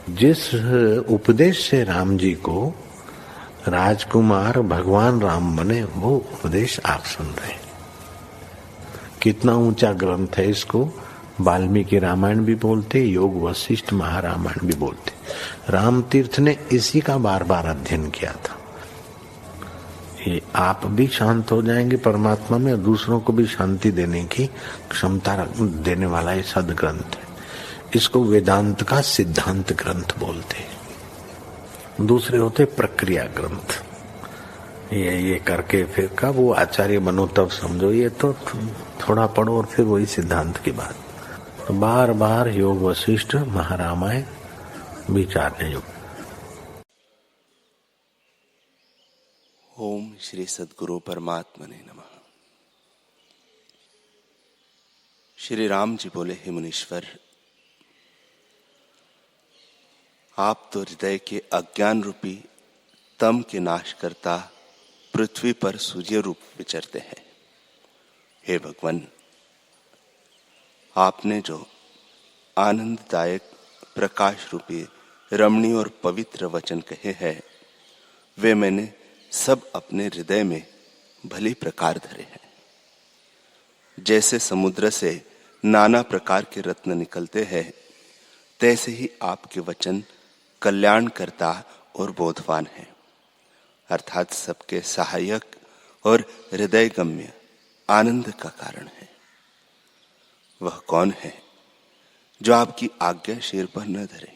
जिस उपदेश से राम जी को राजकुमार भगवान राम बने, वो उपदेश आप सुन रहे हैं। कितना ऊंचा ग्रंथ है, इसको वाल्मीकि रामायण भी बोलते, योग वशिष्ठ महारामायण भी बोलते। राम तीर्थ ने इसी का बार बार अध्ययन किया था। ये आप भी शांत हो जाएंगे परमात्मा में, और दूसरों को भी शांति देने की क्षमता देने वाला ये सदग्रंथ है। इसको वेदांत का सिद्धांत ग्रंथ बोलते हैं। दूसरे होते प्रक्रिया ग्रंथ। ये करके फिर कब वो आचार्य बनो तब समझो, ये तो थोड़ा पढ़ो और फिर वही सिद्धांत की बात। तो बार बार योग वशिष्ठ महारामायण विचारने योग। ओम श्री सद्गुरु परमात्मने नमः। श्री राम जी बोले, हे मुनीश्वर, आप तो हृदय के अज्ञान रूपी तम के नाश करता पृथ्वी पर सूर्य रूप विचरते हैं। हे भगवान, आपने जो आनंददायक प्रकाश रूपी रमणीय और पवित्र वचन कहे हैं, वे मैंने सब अपने हृदय में भली प्रकार धरे हैं। जैसे समुद्र से नाना प्रकार के रत्न निकलते हैं, तैसे ही आपके वचन कल्याण करता और बोधवान है, अर्थात सबके सहायक और हृदय गम्य आनंद का कारण है। वह कौन है जो आपकी आज्ञा शिर पर न धरे?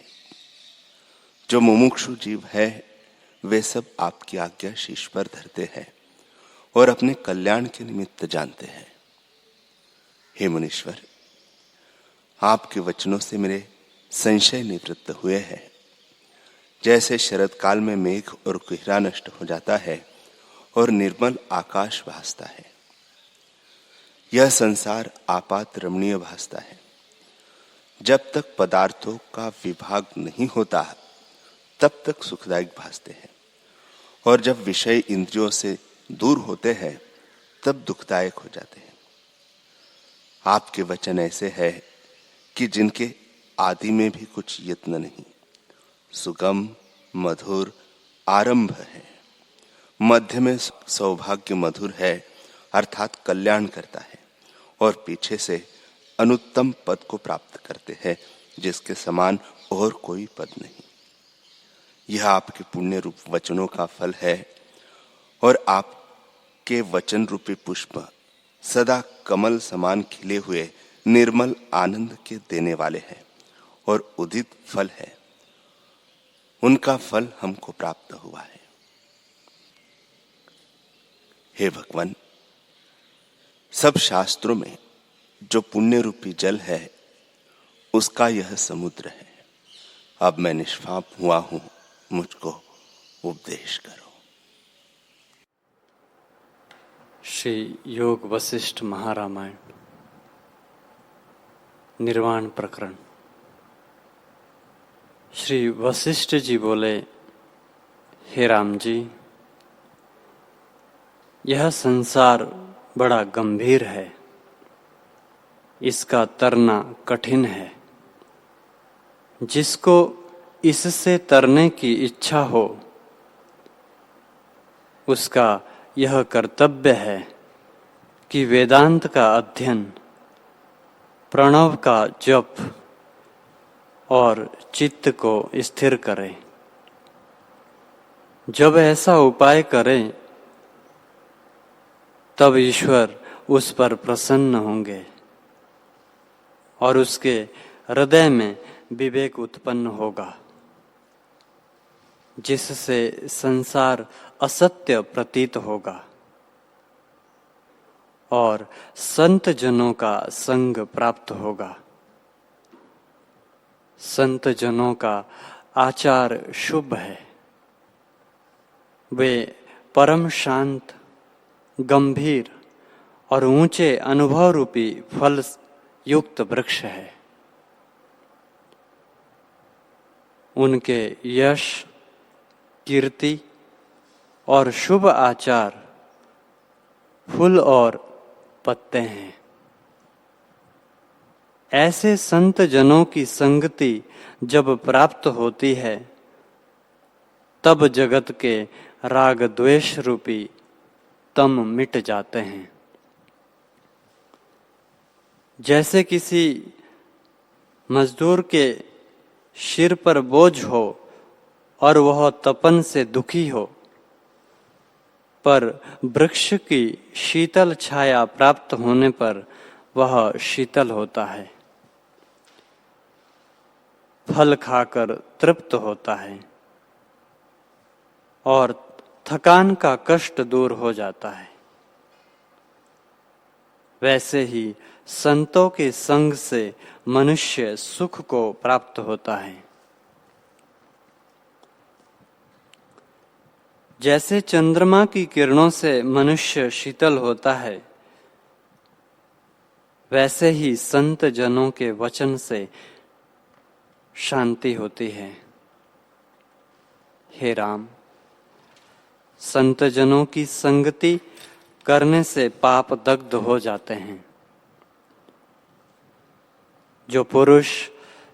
जो मुमुक्षु जीव है, वे सब आपकी आज्ञा शीश पर धरते हैं और अपने कल्याण के निमित्त जानते हैं। हे मुनीश्वर, आपके वचनों से मेरे संशय निवृत्त हुए हैं। जैसे शरद काल में मेघ और कुहरा नष्ट हो जाता है और निर्मल आकाश भासता है, यह संसार आपात रमणीय भासता है। जब तक पदार्थों का विभाग नहीं होता, तब तक सुखदायक भासते हैं, और जब विषय इंद्रियों से दूर होते हैं, तब दुखदायक हो जाते हैं। आपके वचन ऐसे है कि जिनके आदि में भी कुछ यत्न नहीं, सुगम मधुर आरंभ है, मध्य में सौभाग्य मधुर है, अर्थात कल्याण करता है, और पीछे से अनुत्तम पद को प्राप्त करते हैं, जिसके समान और कोई पद नहीं। यह आपके पुण्य रूप वचनों का फल है, और आपके वचन रूपी पुष्प सदा कमल समान खिले हुए निर्मल आनंद के देने वाले हैं, और उदित फल है। उनका फल हमको प्राप्त हुआ है। हे भगवान, सब शास्त्रों में जो पुण्य रूपी जल है, उसका यह समुद्र है। अब मैं निष्पाप हुआ हूं, मुझको उपदेश करो। श्री योग वशिष्ठ महारामायण निर्वाण प्रकरण। श्री वशिष्ठ जी बोले, हे राम जी, यह संसार बड़ा गंभीर है, इसका तरना कठिन है। जिसको इससे तरने की इच्छा हो, उसका यह कर्तव्य है कि वेदांत का अध्ययन, प्रणव का जप और चित्त को स्थिर करे। जब ऐसा उपाय करे, तब ईश्वर उस पर प्रसन्न होंगे और उसके हृदय में विवेक उत्पन्न होगा, जिससे संसार असत्य प्रतीत होगा और संत जनों का संग प्राप्त होगा। संत जनों का आचार शुभ है। वे परम शांत, गंभीर और ऊंचे अनुभव रूपी फल युक्त वृक्ष है। उनके यश, कीर्ति और शुभ आचार फूल और पत्ते हैं। ऐसे संत जनों की संगति जब प्राप्त होती है तब जगत के राग द्वेष रूपी तम मिट जाते हैं। जैसे किसी मजदूर के सिर पर बोझ हो और वह तपन से दुखी हो, पर वृक्ष की शीतल छाया प्राप्त होने पर वह शीतल होता है, फल खाकर तृप्त होता है और थकान का कष्ट दूर हो जाता है। वैसे ही संतों के संग से मनुष्य सुख को प्राप्त होता है। जैसे चंद्रमा की किरणों से मनुष्य शीतल होता है, वैसे ही संत जनों के वचन से शांति होती है। हे राम, संत जनों की संगति करने से पाप दग्ध हो जाते हैं। जो पुरुष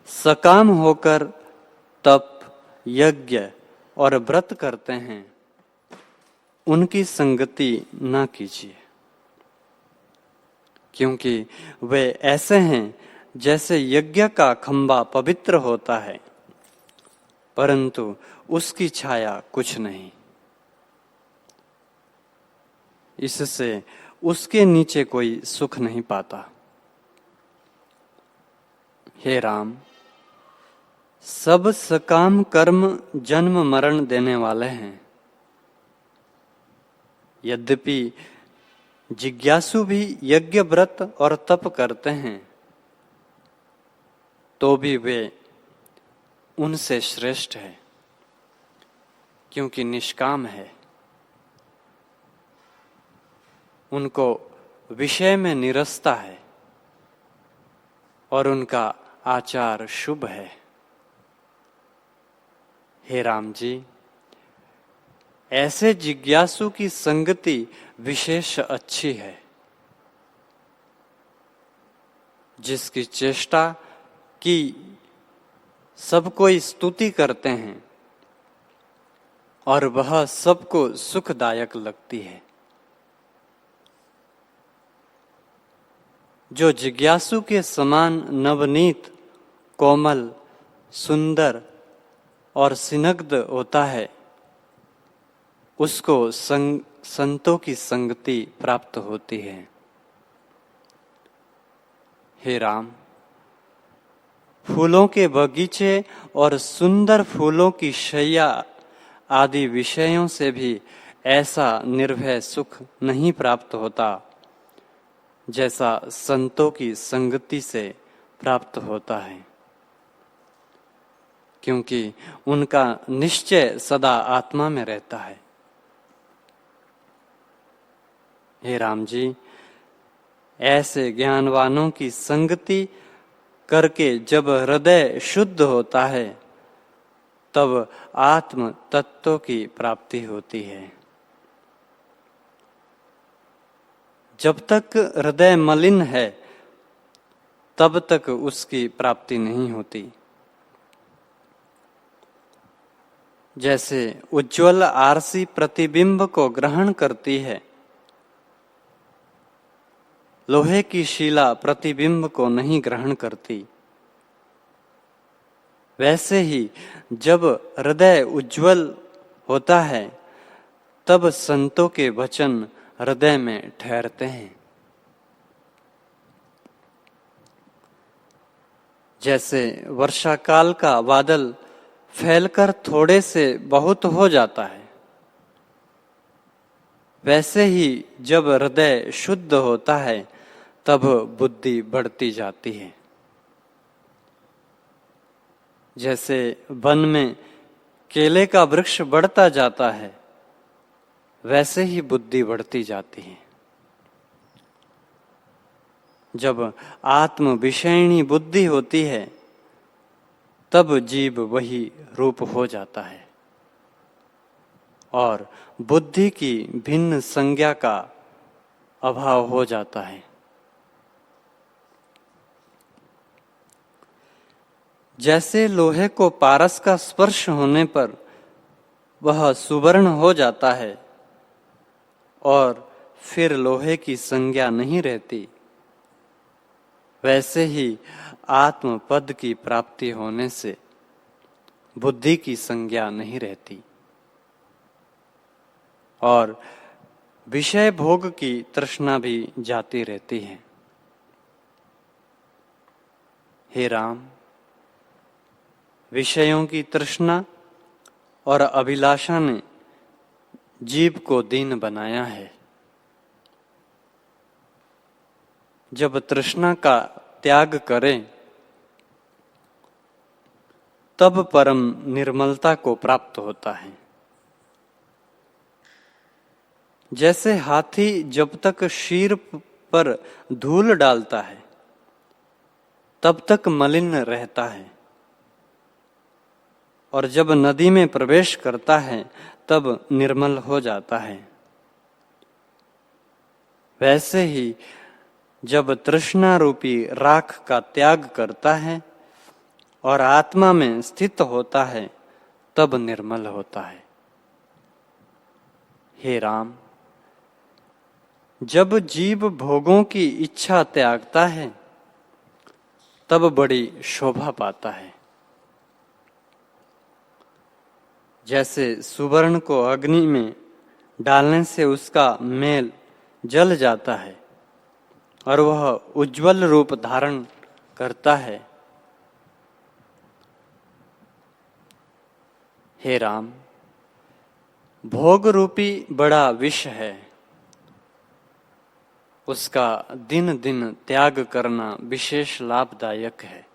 सकाम होकर तप, यज्ञ और व्रत करते हैं, उनकी संगति ना कीजिए, क्योंकि वे ऐसे हैं जैसे यज्ञ का खंभा पवित्र होता है, परंतु उसकी छाया कुछ नहीं। इससे उसके नीचे कोई सुख नहीं पाता। हे राम, सब सकाम कर्म जन्म मरण देने वाले हैं। यद्यपि जिज्ञासु भी यज्ञ व्रत और तप करते हैं, तो भी वे उनसे श्रेष्ठ है, क्योंकि निष्काम है। उनको विषय में निरसता है और उनका आचार शुभ है। हे राम जी, ऐसे जिज्ञासु की संगति विशेष अच्छी है, जिसकी चेष्टा की सब कोई स्तुति करते हैं और वह सबको सुखदायक लगती है। जो जिज्ञासु के समान नवनीत, कोमल, सुंदर और स्निग्ध होता है, उसको संतों की संगति प्राप्त होती है। हे राम, फूलों के बगीचे और सुंदर फूलों की शैया आदि विषयों से भी ऐसा निर्भय सुख नहीं प्राप्त होता जैसा संतों की संगति से प्राप्त होता है, क्योंकि उनका निश्चय सदा आत्मा में रहता है। हे राम जी, ऐसे ज्ञानवानों की संगति करके जब हृदय शुद्ध होता है, तब आत्म तत्व की प्राप्ति होती है। जब तक हृदय मलिन है, तब तक उसकी प्राप्ति नहीं होती। जैसे उज्ज्वल आरसी प्रतिबिंब को ग्रहण करती है, लोहे की शिला प्रतिबिंब को नहीं ग्रहण करती, वैसे ही जब हृदय उज्ज्वल होता है, तब संतों के वचन हृदय में ठहरते हैं। जैसे वर्षा काल का बादल फैलकर थोड़े से बहुत हो जाता है, वैसे ही जब हृदय शुद्ध होता है, तब बुद्धि बढ़ती जाती है। जैसे वन में केले का वृक्ष बढ़ता जाता है, वैसे ही बुद्धि बढ़ती जाती है। जब आत्म विषयणी बुद्धि होती है, तब जीव वही रूप हो जाता है और बुद्धि की भिन्न संज्ञा का अभाव हो जाता है। जैसे लोहे को पारस का स्पर्श होने पर वह सुवर्ण हो जाता है और फिर लोहे की संज्ञा नहीं रहती, वैसे ही आत्म पद की प्राप्ति होने से बुद्धि की संज्ञा नहीं रहती और विषय भोग की तृष्णा भी जाती रहती है। हे राम, विषयों की तृष्णा और अभिलाषा ने जीव को दीन बनाया है। जब तृष्णा का त्याग करें तब परम निर्मलता को प्राप्त होता है। जैसे हाथी जब तक शीर पर धूल डालता है तब तक मलिन रहता है और जब नदी में प्रवेश करता है तब निर्मल हो जाता है, वैसे ही जब तृष्णा रूपी राख का त्याग करता है और आत्मा में स्थित होता है तब निर्मल होता है। हे राम, जब जीव भोगों की इच्छा त्यागता है तब बड़ी शोभा पाता है। जैसे सुवर्ण को अग्नि में डालने से उसका मेल जल जाता है और वह उज्जवल रूप धारण करता है। हे राम, भोग रूपी बड़ा विष है, उसका दिन दिन त्याग करना विशेष लाभदायक है।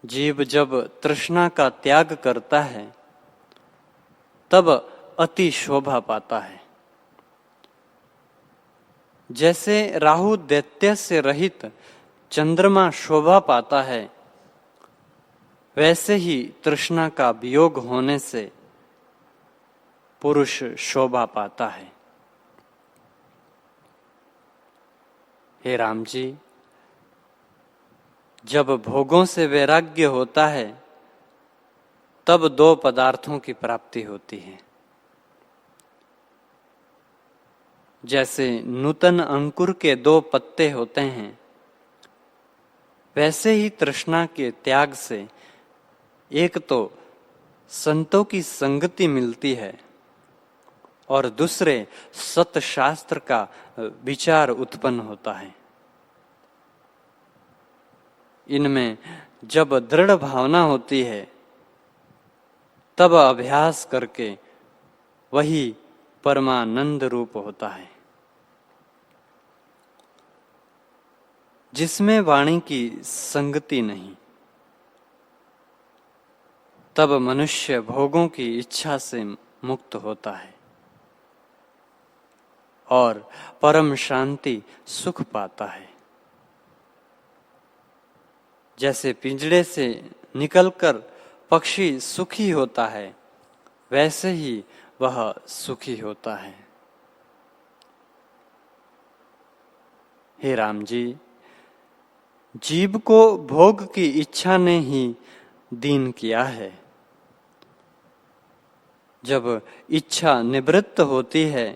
जीव जब तृष्णा का त्याग करता है तब अति शोभा पाता है। जैसे राहु दैत्य से रहित चंद्रमा शोभा पाता है, वैसे ही तृष्णा का वियोग होने से पुरुष शोभा पाता है। हे राम जी, जब भोगों से वैराग्य होता है तब दो पदार्थों की प्राप्ति होती है। जैसे नूतन अंकुर के दो पत्ते होते हैं, वैसे ही तृष्णा के त्याग से एक तो संतों की संगति मिलती है और दूसरे सतशास्त्र का विचार उत्पन्न होता है। इनमें जब दृढ़ भावना होती है तब अभ्यास करके वही परमानंद रूप होता है, जिसमें वाणी की संगति नहीं। तब मनुष्य भोगों की इच्छा से मुक्त होता है और परम शांति सुख पाता है। जैसे पिंजड़े से निकलकर पक्षी सुखी होता है, वैसे ही वह सुखी होता है। हे राम जी, जीव को भोग की इच्छा ने ही दीन किया है। जब इच्छा निवृत्त होती है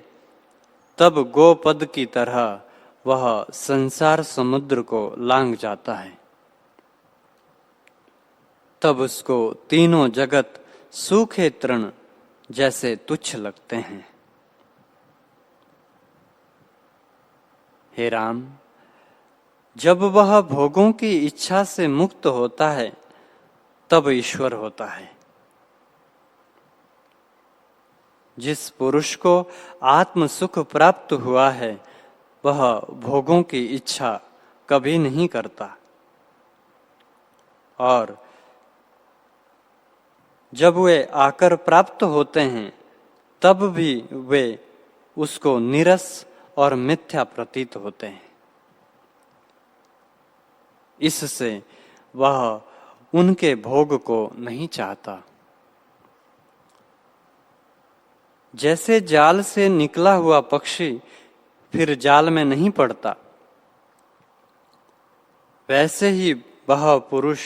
तब गोपद की तरह वह संसार समुद्र को लांघ जाता है। तब उसको तीनों जगत सूखे तृण जैसे तुच्छ लगते हैं। हे राम, जब वह भोगों की इच्छा से मुक्त होता है तब ईश्वर होता है। जिस पुरुष को आत्म सुख प्राप्त हुआ है वह भोगों की इच्छा कभी नहीं करता और जब वे आकर प्राप्त होते हैं तब भी वे उसको नीरस और मिथ्या प्रतीत होते हैं। इससे वह उनके भोग को नहीं चाहता। जैसे जाल से निकला हुआ पक्षी फिर जाल में नहीं पड़ता, वैसे ही वह पुरुष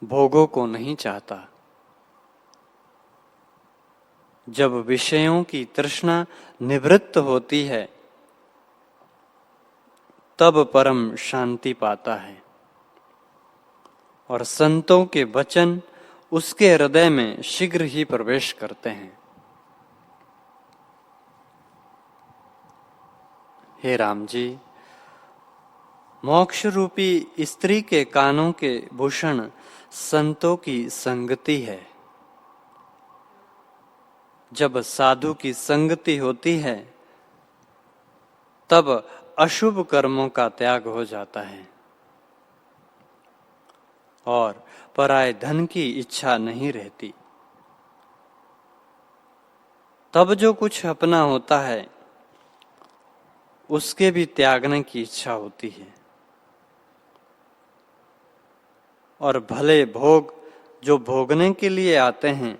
भोगों को नहीं चाहता। जब विषयों की तृष्णा निवृत्त होती है तब परम शांति पाता है और संतों के वचन उसके हृदय में शीघ्र ही प्रवेश करते हैं। हे राम जी, मोक्ष रूपी स्त्री के कानों के भूषण संतों की संगति है। जब साधु की संगति होती है तब अशुभ कर्मों का त्याग हो जाता है और पराये धन की इच्छा नहीं रहती। तब जो कुछ अपना होता है उसके भी त्यागने की इच्छा होती है और भले भोग जो भोगने के लिए आते हैं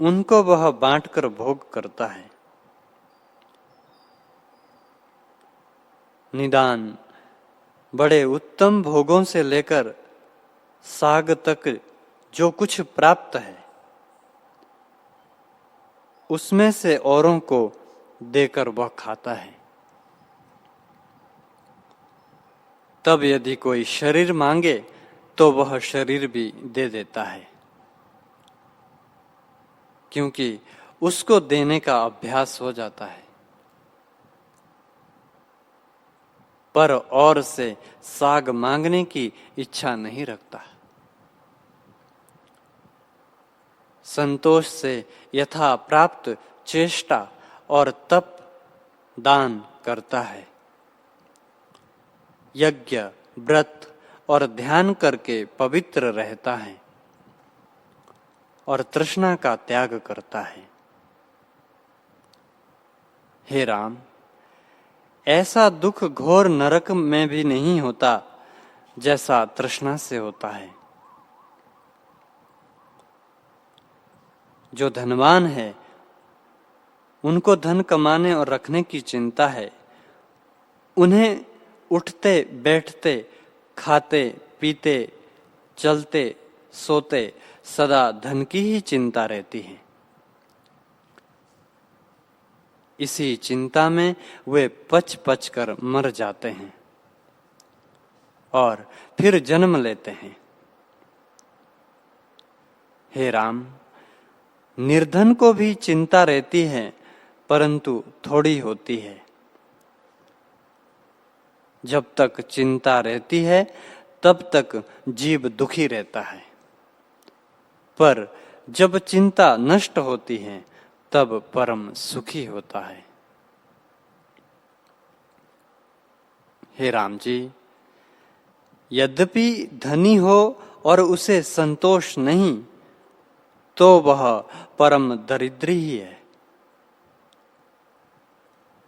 उनको वह बांटकर भोग करता है। निदान बड़े उत्तम भोगों से लेकर साग तक जो कुछ प्राप्त है उसमें से औरों को देकर वह खाता है। तब यदि कोई शरीर मांगे तो वह शरीर भी दे देता है, क्योंकि उसको देने का अभ्यास हो जाता है। पर और से साग मांगने की इच्छा नहीं रखता। संतोष से यथा प्राप्त चेष्टा और तप दान करता है। यज्ञ व्रत और ध्यान करके पवित्र रहता है और तृष्णा का त्याग करता है। हे राम, ऐसा दुख घोर नरक में भी नहीं होता जैसा तृष्णा से होता है। जो धनवान है उनको धन कमाने और रखने की चिंता है। उन्हें उठते बैठते खाते पीते चलते सोते सदा धन की ही चिंता रहती है। इसी चिंता में वे पच पच कर मर जाते हैं और फिर जन्म लेते हैं। हे राम, निर्धन को भी चिंता रहती है परंतु थोड़ी होती है। जब तक चिंता रहती है तब तक जीव दुखी रहता है, पर जब चिंता नष्ट होती है तब परम सुखी होता है। हे राम जी, यद्यपि धनी हो और उसे संतोष नहीं तो वह परम दरिद्री ही है,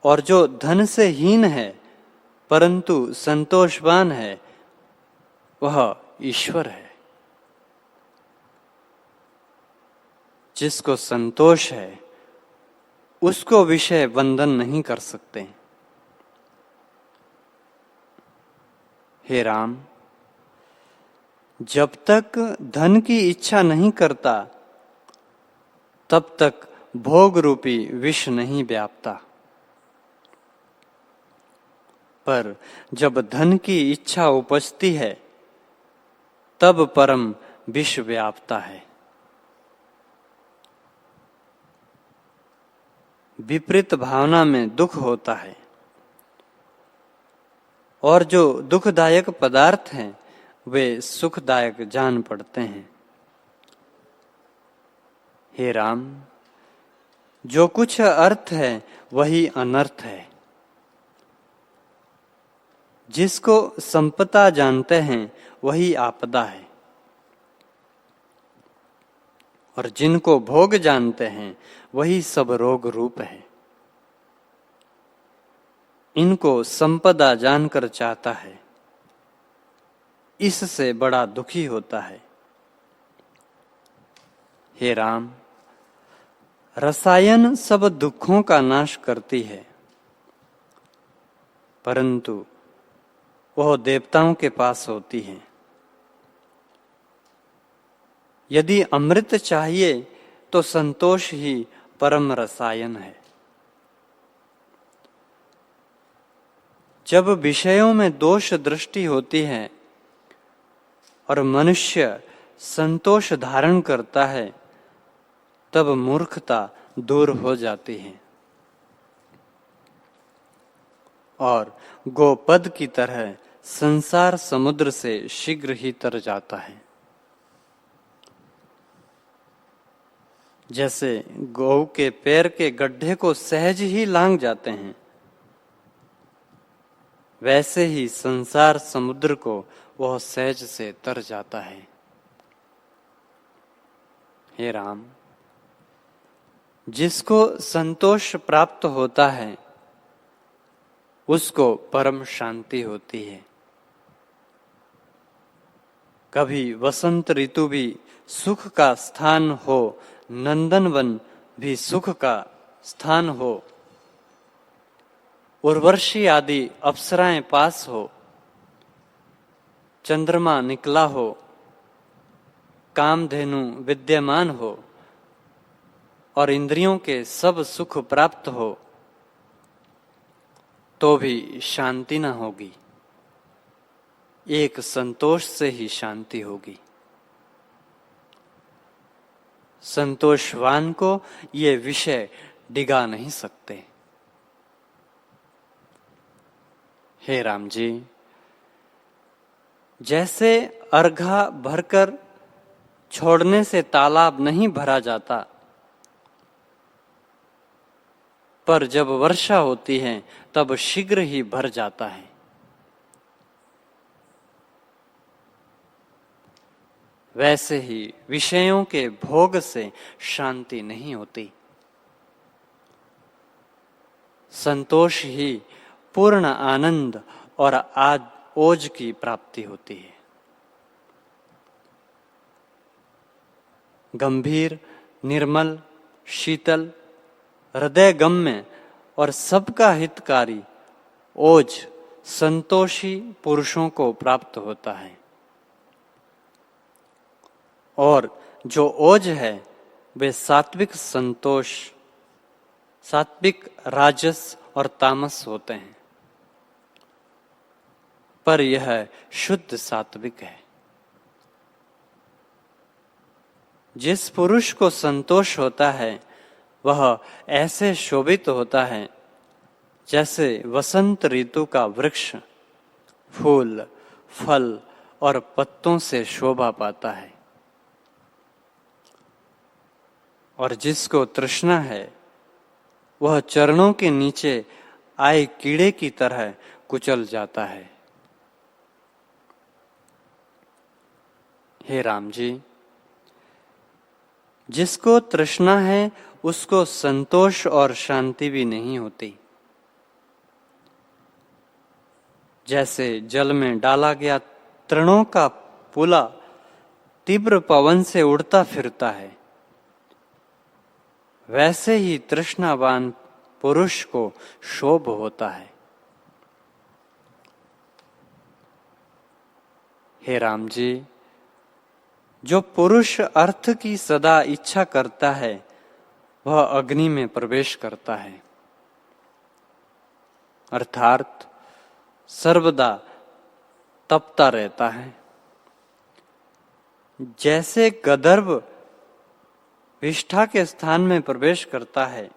और जो धन से हीन है परंतु संतोषवान है वह ईश्वर है। जिसको संतोष है उसको विषय बंधन नहीं कर सकते। हे राम, जब तक धन की इच्छा नहीं करता तब तक भोग रूपी विष नहीं व्यापता, पर जब धन की इच्छा उपजती है तब परम विष व्यापता है। विपरीत भावना में दुख होता है और जो दुखदायक पदार्थ हैं वे सुखदायक जान पड़ते हैं। हे राम, जो कुछ अर्थ है वही अनर्थ है। जिसको संपदा जानते हैं वही आपदा है, और जिनको भोग जानते हैं वही सब रोग रूप है। इनको संपदा जानकर चाहता है, इससे बड़ा दुखी होता है। हे राम, रसायन सब दुखों का नाश करती है, परंतु वह देवताओं के पास होती है। यदि अमृत चाहिए तो संतोष ही परम रसायन है। जब विषयों में दोष दृष्टि होती है और मनुष्य संतोष धारण करता है, तब मूर्खता दूर हो जाती है और गोपद की तरह संसार समुद्र से शीघ्र ही तर जाता है। जैसे गौ के पैर के गड्ढे को सहज ही लांघ जाते हैं, वैसे ही संसार समुद्र को वह सहज से तर जाता है। हे राम, जिसको संतोष प्राप्त होता है उसको परम शांति होती है। कभी वसंत ऋतु भी सुख का स्थान हो, नंदनवन भी सुख का स्थान हो, उर्वशी आदि अप्सराएं पास हो, चंद्रमा निकला हो, कामधेनु विद्यमान हो और इंद्रियों के सब सुख प्राप्त हो, तो भी शांति न होगी। एक संतोष से ही शांति होगी। संतोषवान को ये विषय डिगा नहीं सकते। हे राम जी, जैसे अर्घा भरकर छोड़ने से तालाब नहीं भरा जाता, पर जब वर्षा होती है तब शीघ्र ही भर जाता है। वैसे ही विषयों के भोग से शांति नहीं होती। संतोष ही पूर्ण आनंद और ओज की प्राप्ति होती है। गंभीर, निर्मल, शीतल, हृदय गम्य और सबका हितकारी ओज संतोषी पुरुषों को प्राप्त होता है। और जो ओज है वे सात्विक संतोष, सात्विक, राजस और तामस होते हैं, पर यह शुद्ध सात्विक है। जिस पुरुष को संतोष होता है वह ऐसे शोभित होता है जैसे वसंत ऋतु का वृक्ष फूल, फल और पत्तों से शोभा पाता है। और जिसको तृष्णा है वह चरणों के नीचे आए कीड़े की तरह कुचल जाता है। हे राम जी, जिसको तृष्णा है उसको संतोष और शांति भी नहीं होती। जैसे जल में डाला गया तृणों का पुला तीव्र पवन से उड़ता फिरता है, वैसे ही तृष्णावान पुरुष को शोभ होता है। हे राम जी, जो पुरुष अर्थ की सदा इच्छा करता है वह अग्नि में प्रवेश करता है, अर्थात सर्वदा तपता रहता है। जैसे गंधर्व विष्ठा के स्थान में प्रवेश करता है,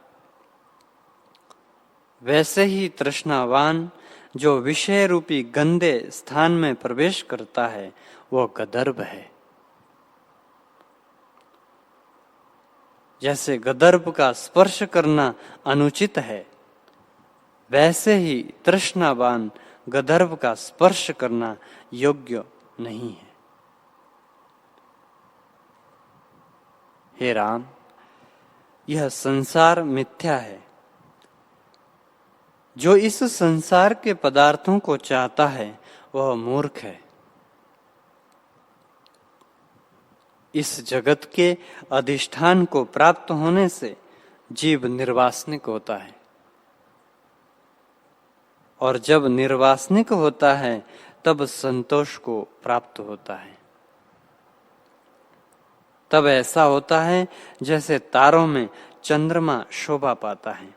वैसे ही तृष्णावान जो विषय रूपी गंदे स्थान में प्रवेश करता है वह गंधर्व है। जैसे गंधर्व का स्पर्श करना अनुचित है, वैसे ही तृष्णावान गंधर्व का स्पर्श करना योग्य नहीं है। हे राम, यह संसार मिथ्या है। जो इस संसार के पदार्थों को चाहता है वह मूर्ख है। इस जगत के अधिष्ठान को प्राप्त होने से जीव निर्वासनिक होता है और जब निर्वासनिक होता है तब संतोष को प्राप्त होता है। तब ऐसा होता है जैसे तारों में चंद्रमा शोभा पाता है।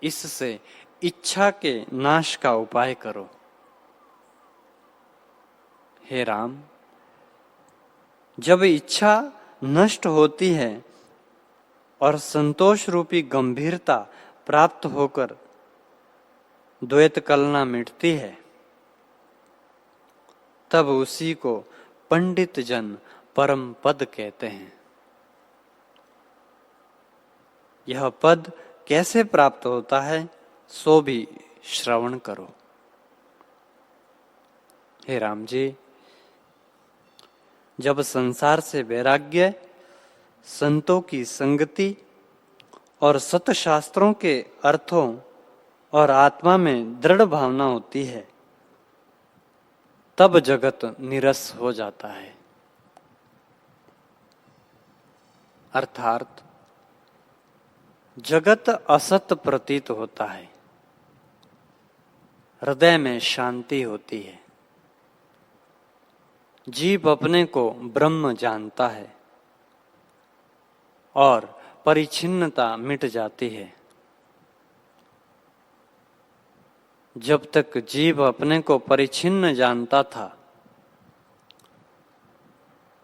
इससे इच्छा के नाश का उपाय करो। हे राम, जब इच्छा नष्ट होती है और संतोष रूपी गंभीरता प्राप्त होकर द्वैत कलना मिटती है, तब उसी को पंडित जन परम पद कहते हैं। यह पद कैसे प्राप्त होता है सो भी श्रवण करो। हे राम जी, जब संसार से वैराग्य, संतों की संगति और सतशास्त्रों के अर्थों और आत्मा में दृढ़ भावना होती है, तब जगत निरस हो जाता है। अर्थात जगत असत प्रतीत होता है, हृदय में शांति होती है, जीव अपने को ब्रह्म जानता है और परिच्छिन्नता मिट जाती है। जब तक जीव अपने को परिच्छिन्न जानता था,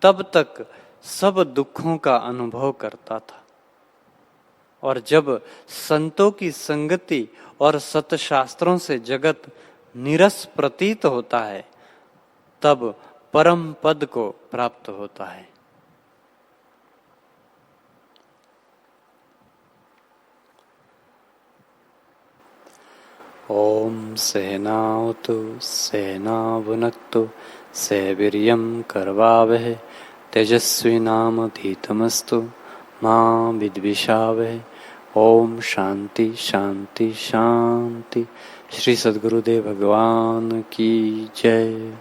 तब तक सब दुखों का अनुभव करता था, और जब संतों की संगति और सतशास्त्रों से जगत निरस प्रतीत होता है, तब परम पद को प्राप्त होता है। ओम सहनावतु सहनावुनक्तु सवीर्यं करवावहै तेजस्विनामधीतमस्तु मा विद्विषावहै। ओम शांति शांति शांति। श्री सद्गुरुदेव भगवान की जय।